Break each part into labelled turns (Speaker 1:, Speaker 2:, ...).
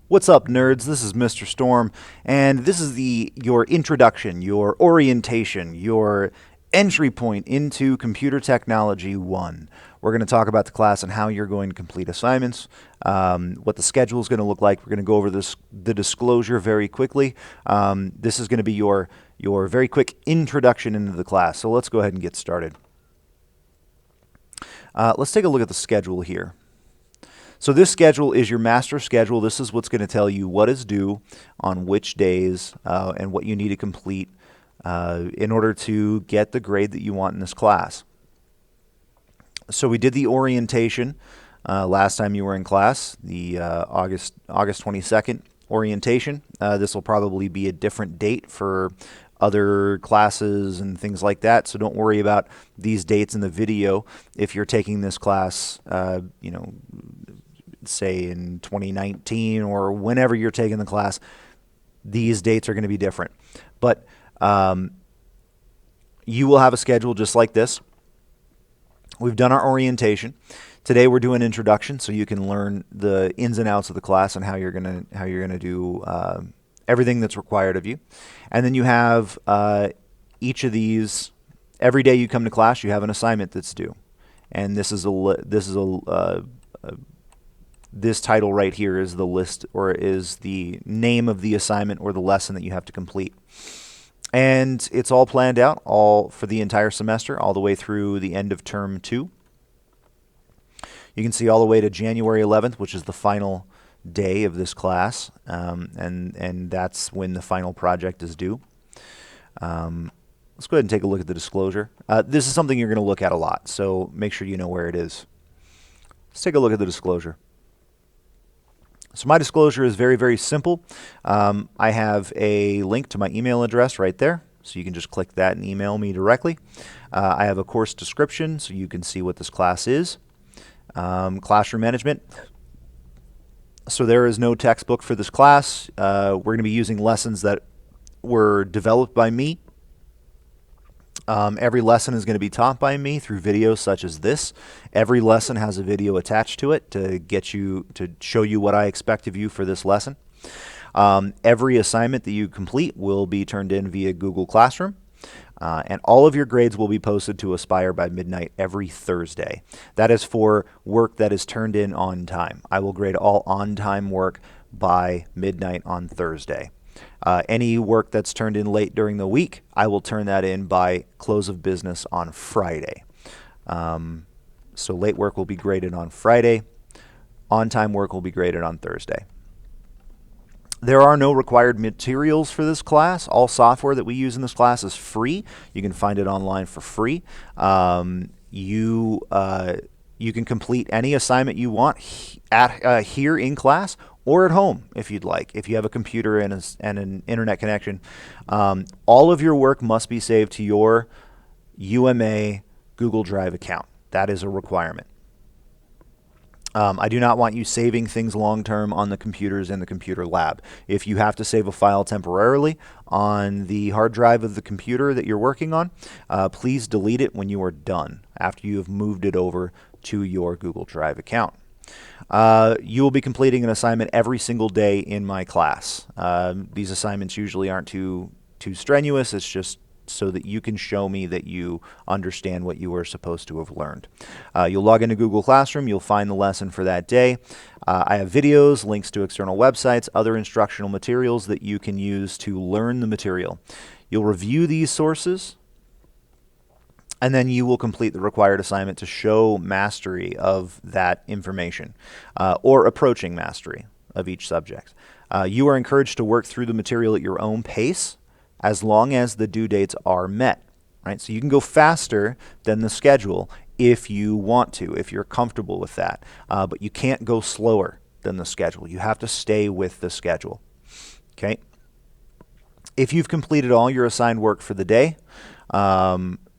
Speaker 1: What's up, nerds? This is Mr. Storm, and this is your introduction, your orientation, your entry point into Computer Technology 1. We're going to talk about the class and how you're going to complete assignments, what the schedule is going to look like. We're going to go over the disclosure very quickly. This is going to be your very quick introduction into the class. So let's go ahead and get started. Let's take a look at the schedule here. So this schedule is your master schedule. This is what's going to tell you what is due on which days and what you need to complete in order to get the grade that you want in this class. So we did the orientation last time you were in class, the August 22nd orientation. This will probably be a different date for other classes and things like that, so don't worry about these dates in the video. If you're taking this class, say in 2019 or whenever you're taking the class, these dates are going to be different. But you will have a schedule just like this. We've done our orientation. Today we're doing introduction, so you can learn the ins and outs of the class and how you're gonna do everything that's required of you. And then you have each of these. Every day you come to class, you have an assignment that's due, and this title right here is the list, or is the name of the assignment or the lesson that you have to complete. And it's all planned out, all for the entire semester, all the way through the end of term 2. You can see all the way to January 11th, which is the final day of this class, and that's when the final project is due. Let's go ahead and take a look at the disclosure. This is something you're going to look at a lot, so make sure you know where it is. Let's take a look at the disclosure. So my disclosure is very, very simple. I have a link to my email address right there, so you can just click that and email me directly. I have a course description, so you can see what this class is. Classroom management. So there is no textbook for this class. We're going to be using lessons that were developed by me. Every lesson is going to be taught by me through videos such as this. Every lesson has a video attached to it to show you what I expect of you for this lesson. Every assignment that you complete will be turned in via Google Classroom. And all of your grades will be posted to Aspire by midnight every Thursday. That is for work that is turned in on time. I will grade all on-time work by midnight on Thursday. Any work that's turned in late during the week, I will turn that in by close of business on Friday. So late work will be graded on Friday. On-time work will be graded on Thursday. There are no required materials for this class. All software that we use in this class is free. You can find it online for free. You can complete any assignment you want here in class or at home if you'd like. If you have a computer and an internet connection, all of your work must be saved to your UMA Google Drive account. That is a requirement. I do not want you saving things long-term on the computers in the computer lab. If you have to save a file temporarily on the hard drive of the computer that you're working on, please delete it when you are done, after you have moved it over to your Google Drive account. You will be completing an assignment every single day in my class. These assignments usually aren't too strenuous. It's just so that you can show me that you understand what you were supposed to have learned. You'll log into Google Classroom. You'll find the lesson for that day. I have videos, links to external websites, other instructional materials that you can use to learn the material. You'll review these sources, and then you will complete the required assignment to show mastery of that information, or approaching mastery of each subject. You are encouraged to work through the material at your own pace, as long as the due dates are met, right? So you can go faster than the schedule if you want to, if you're comfortable with that. But you can't go slower than the schedule. You have to stay with the schedule, okay? If you've completed all your assigned work for the day,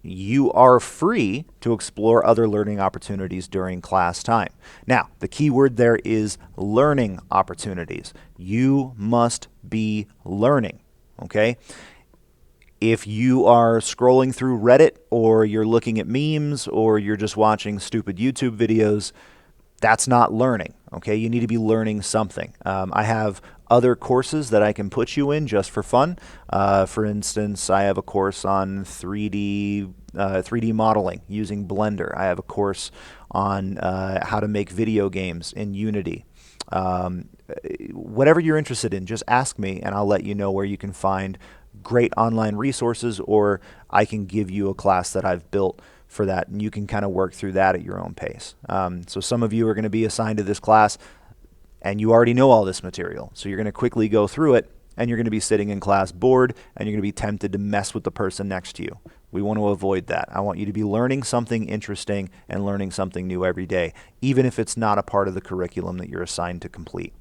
Speaker 1: you are free to explore other learning opportunities during class time. Now, the key word there is learning opportunities. You must be learning, okay? If you are scrolling through Reddit, or you're looking at memes, or you're just watching stupid YouTube videos, that's not learning, Okay, you need to be learning something. I have other courses that I can put you in just for fun. For instance, I have a course on 3D modeling using Blender. I have a course on how to make video games in Unity. Whatever you're interested in, just ask me and I'll let you know where you can find great online resources, or I can give you a class that I've built for that, and you can kind of work through that at your own pace. So some of you are going to be assigned to this class and you already know all this material. So you're going to quickly go through it and you're going to be sitting in class bored and you're going to be tempted to mess with the person next to you. We want to avoid that. I want you to be learning something interesting and learning something new every day, even if it's not a part of the curriculum that you're assigned to complete.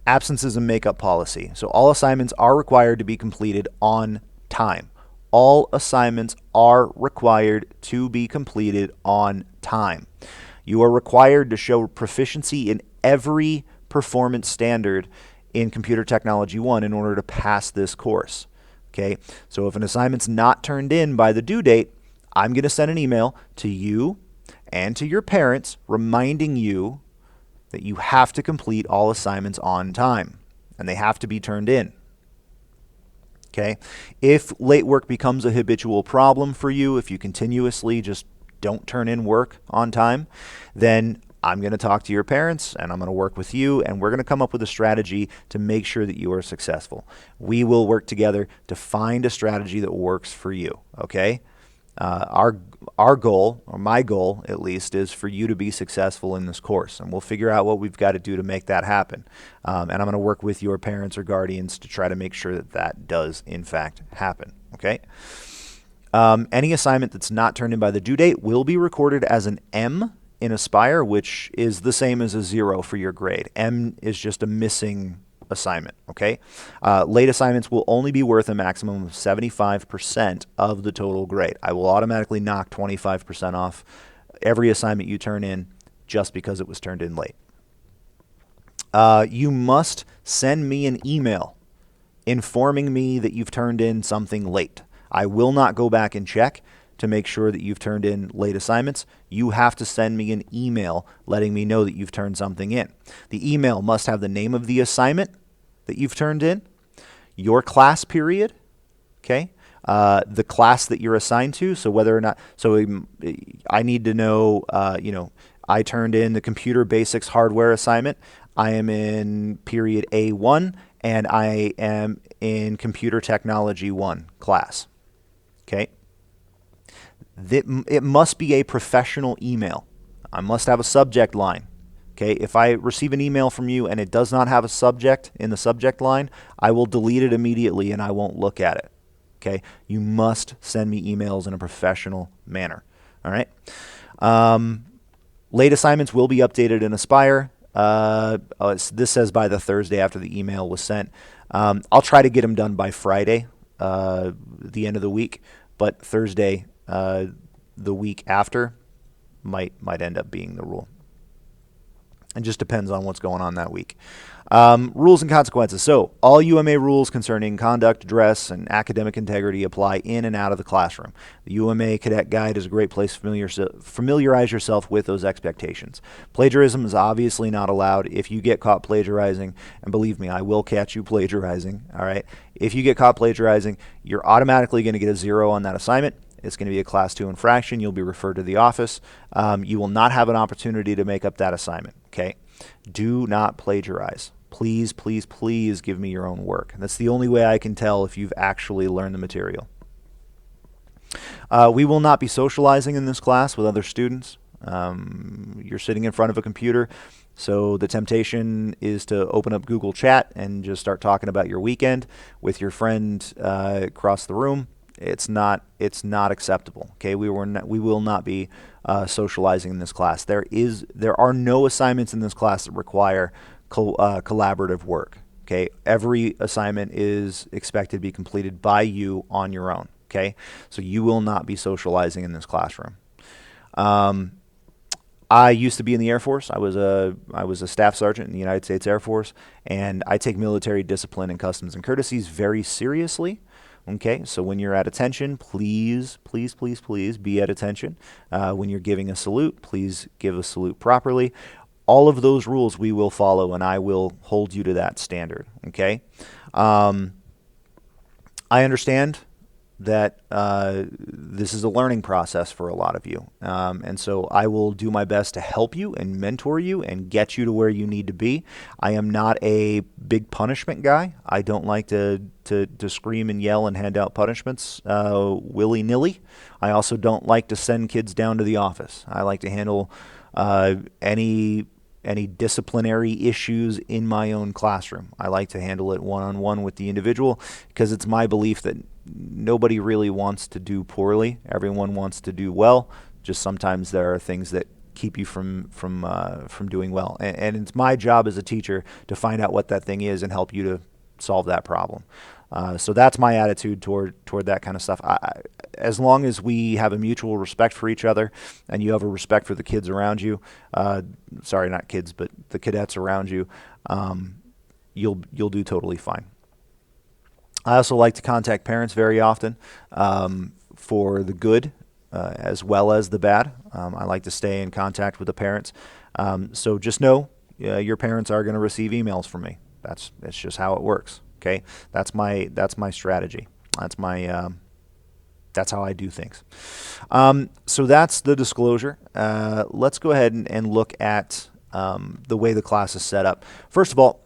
Speaker 1: Absences and makeup policy. So all assignments are required to be completed on time. All assignments are required to be completed on time. You are required to show proficiency in every performance standard in Computer Technology 1 in order to pass this course. Okay, so if an assignment's not turned in by the due date, I'm going to send an email to you and to your parents reminding you that you have to complete all assignments on time and they have to be turned in. Okay, if late work becomes a habitual problem for you, if you continuously just don't turn in work on time, then I'm going to talk to your parents and I'm going to work with you and we're going to come up with a strategy to make sure that you are successful. We will work together to find a strategy that works for you, okay? Our goal, or my goal at least, is for you to be successful in this course, and we'll figure out what we've got to do to make that happen. And I'm going to work with your parents or guardians to try to make sure that that does in fact happen, okay? Any assignment that's not turned in by the due date will be recorded as an M in Aspire, which is the same as a 0 for your grade. M is just a missing assignment, okay? Late assignments will only be worth a maximum of 75% of the total grade. I will automatically knock 25% off every assignment you turn in just because it was turned in late. You must send me an email informing me that you've turned in something late. I will not go back and check to make sure that you've turned in late assignments. You have to send me an email letting me know that you've turned something in. The email must have the name of the assignment that you've turned in, your class period, okay, the class that you're assigned to, so whether or not, so I need to know, I turned in the computer basics hardware assignment. I am in period A1 and I am in computer technology 1 class, okay? It must be a professional email. I must have a subject line. Okay, if I receive an email from you and it does not have a subject in the subject line, I will delete it immediately and I won't look at it. Okay, you must send me emails in a professional manner. All right. Late assignments will be updated in Aspire. This says by the Thursday after the email was sent. I'll try to get them done by Friday, the end of the week, but Thursday, the week after, might end up being the rule. It just depends on what's going on that week. Rules and consequences. So all UMA rules concerning conduct, dress, and academic integrity apply in and out of the classroom. The UMA Cadet Guide is a great place to familiarize yourself with those expectations. Plagiarism is obviously not allowed. If you get caught plagiarizing, and believe me, I will catch you plagiarizing, all right? If you get caught plagiarizing, you're automatically going to get a 0 on that assignment. It's going to be a Class 2 infraction. You'll be referred to the office. You will not have an opportunity to make up that assignment, okay? Do not plagiarize. Please, please, please give me your own work. That's the only way I can tell if you've actually learned the material. We will not be socializing in this class with other students. You're sitting in front of a computer, so the temptation is to open up Google Chat and just start talking about your weekend with your friend across the room. It's not acceptable. Okay, we will not be socializing in this class. There are no assignments in this class that require collaborative work. Okay, every assignment is expected to be completed by you on your own. Okay, so you will not be socializing in this classroom. I used to be in the Air Force. I was a staff sergeant in the United States Air Force, and I take military discipline and customs and courtesies very seriously. Okay, so when you're at attention, please, please, please, please be at attention. When you're giving a salute, please give a salute properly. all of those rules we will follow, and I will hold you to that standard. Okay. I understand that this is a learning process for a lot of you. And so I will do my best to help you and mentor you and get you to where you need to be. I am not a big punishment guy. I don't like to scream and yell and hand out punishments willy-nilly. I also don't like to send kids down to the office. I like to handle any disciplinary issues in my own classroom. I like to handle it one-on-one with the individual, because it's my belief that nobody really wants to do poorly. Everyone wants to do well. Just sometimes there are things that keep you from doing well. And it's my job as a teacher to find out what that thing is and help you to solve that problem. So that's my attitude toward that kind of stuff. As long as we have a mutual respect for each other, and you have a respect for the kids around you, sorry, not kids, but the cadets around you, you'll do totally fine. I also like to contact parents very often for the good as well as the bad. I like to stay in contact with the parents. So just know your parents are going to receive emails from me. That's just how it works. Okay, that's my strategy. That's how I do things. So that's the disclosure. Let's go ahead and look at the way the class is set up. First of all,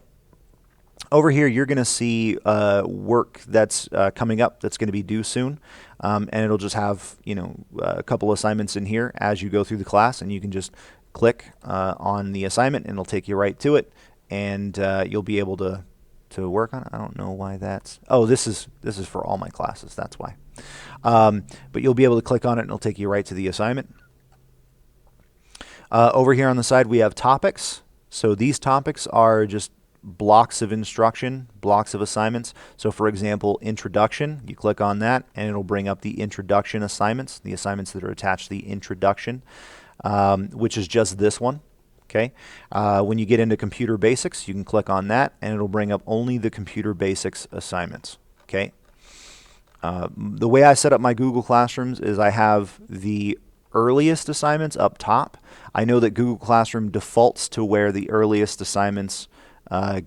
Speaker 1: over here you're going to see work that's coming up that's going to be due soon, and it'll just have a couple assignments in here as you go through the class, and you can just click on the assignment and it'll take you right to it, and you'll be able to work on it. I don't know why that's... Oh, this is for all my classes. That's why. But you'll be able to click on it and it'll take you right to the assignment. Over here on the side we have topics. So these topics are just blocks of instruction, blocks of assignments. So for example, introduction, you click on that and it'll bring up the introduction assignments, the assignments that are attached to the introduction, which is just this one. Okay. When you get into computer basics, you can click on that and it'll bring up only the computer basics assignments. Okay. The way I set up my Google Classrooms is I have the earliest assignments up top. I know that Google Classroom defaults to where the earliest assignments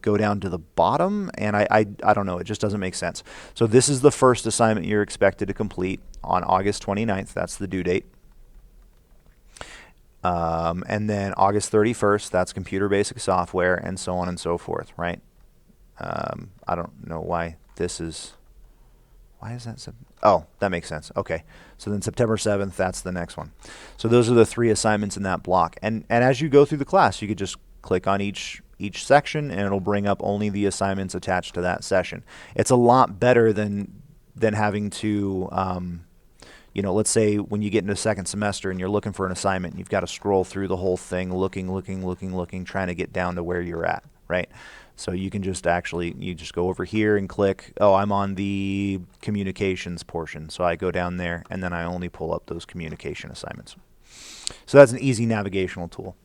Speaker 1: go down to the bottom, and I don't know, it just doesn't make sense. So this is the first assignment you're expected to complete on August 29th. That's the due date. And then August 31st, that's computer basic software, and so on and so forth, right? I don't know why this is... Why is that? Oh, that makes sense. Okay. So then September 7th, that's the next one. So those are the 3 assignments in that block. And as you go through the class, you could just click on each section and it'll bring up only the assignments attached to that session. It's a lot better than having to, let's say when you get into second semester and you're looking for an assignment, you've got to scroll through the whole thing, looking, trying to get down to where you're at, right? So you can just you just go over here and click, oh, I'm on the communications portion. So I go down there and then I only pull up those communication assignments. So that's an easy navigational tool.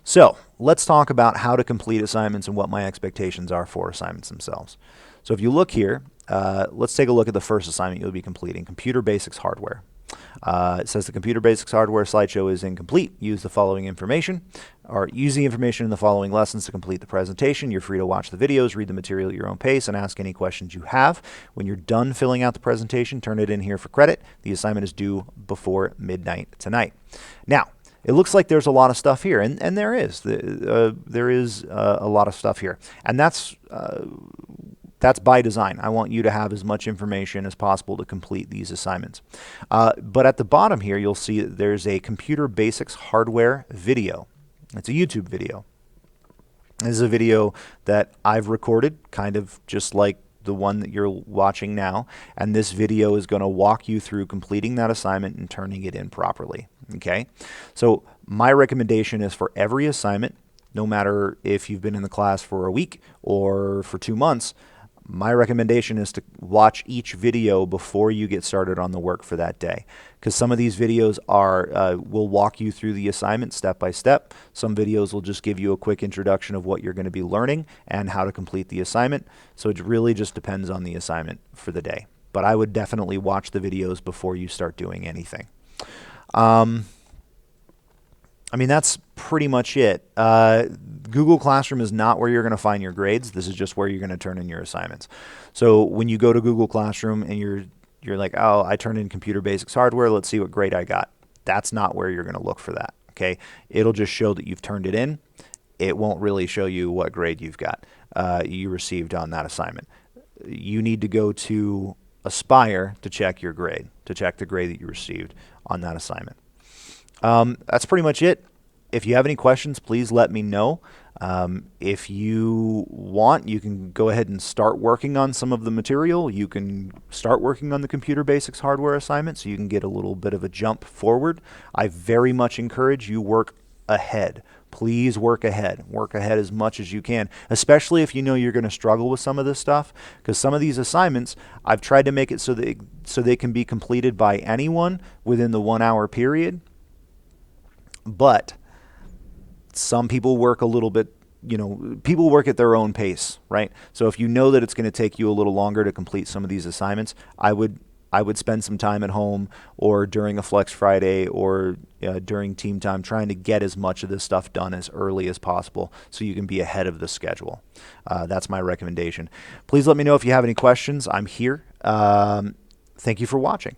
Speaker 1: So let's talk about how to complete assignments and what my expectations are for assignments themselves. So if you look here, let's take a look at the first assignment you'll be completing, Computer Basics Hardware. It says the Computer Basics Hardware slideshow is incomplete. Use the following information, or use the information in the following lessons to complete the presentation. You're free to watch the videos, read the material at your own pace, and ask any questions you have. When you're done filling out the presentation, turn it in here for credit. The assignment is due before midnight tonight. Now, it looks like there's a lot of stuff here, and there is. There is a lot of stuff here, and that's by design. I want you to have as much information as possible to complete these assignments. But at the bottom here, you'll see that there's a Computer Basics Hardware video. It's a YouTube video. This is a video that I've recorded, kind of just like the one that you're watching now, and this video is going to walk you through completing that assignment and turning it in properly. Okay? So my recommendation is for every assignment, no matter if you've been in the class for a week or for 2 months, my recommendation is to watch each video before you get started on the work for that day, because some of these videos will walk you through the assignment step by step. Some videos will just give you a quick introduction of what you're going to be learning and how to complete the assignment. So it really just depends on the assignment for the day. But I would definitely watch the videos before you start doing anything. I mean, that's pretty much it. Google Classroom is not where you're going to find your grades. This is just where you're going to turn in your assignments. So when you go to Google Classroom and you're like, oh, I turned in computer basics hardware. Let's see what grade I got. That's not where you're going to look for that. Okay, it'll just show that you've turned it in. It won't really show you what grade you've got you received on that assignment. You need to go to Aspire to check your grade, to check the grade that you received on that assignment. That's pretty much it. If you have any questions, please let me know. If you want, you can go ahead and start working on some of the material. You can start working on the computer basics hardware assignment so you can get a little bit of a jump forward. I very much encourage you work ahead. Please work ahead. Work ahead as much as you can, especially if you know you're going to struggle with some of this stuff, because some of these assignments, I've tried to make it so they can be completed by anyone within the 1 hour period. But some people work a little bit, people work at their own pace, right? So if you know that it's going to take you a little longer to complete some of these assignments, I would spend some time at home or during a Flex Friday or during team time trying to get as much of this stuff done as early as possible so you can be ahead of the schedule. That's my recommendation. Please let me know if you have any questions. I'm here. Thank you for watching.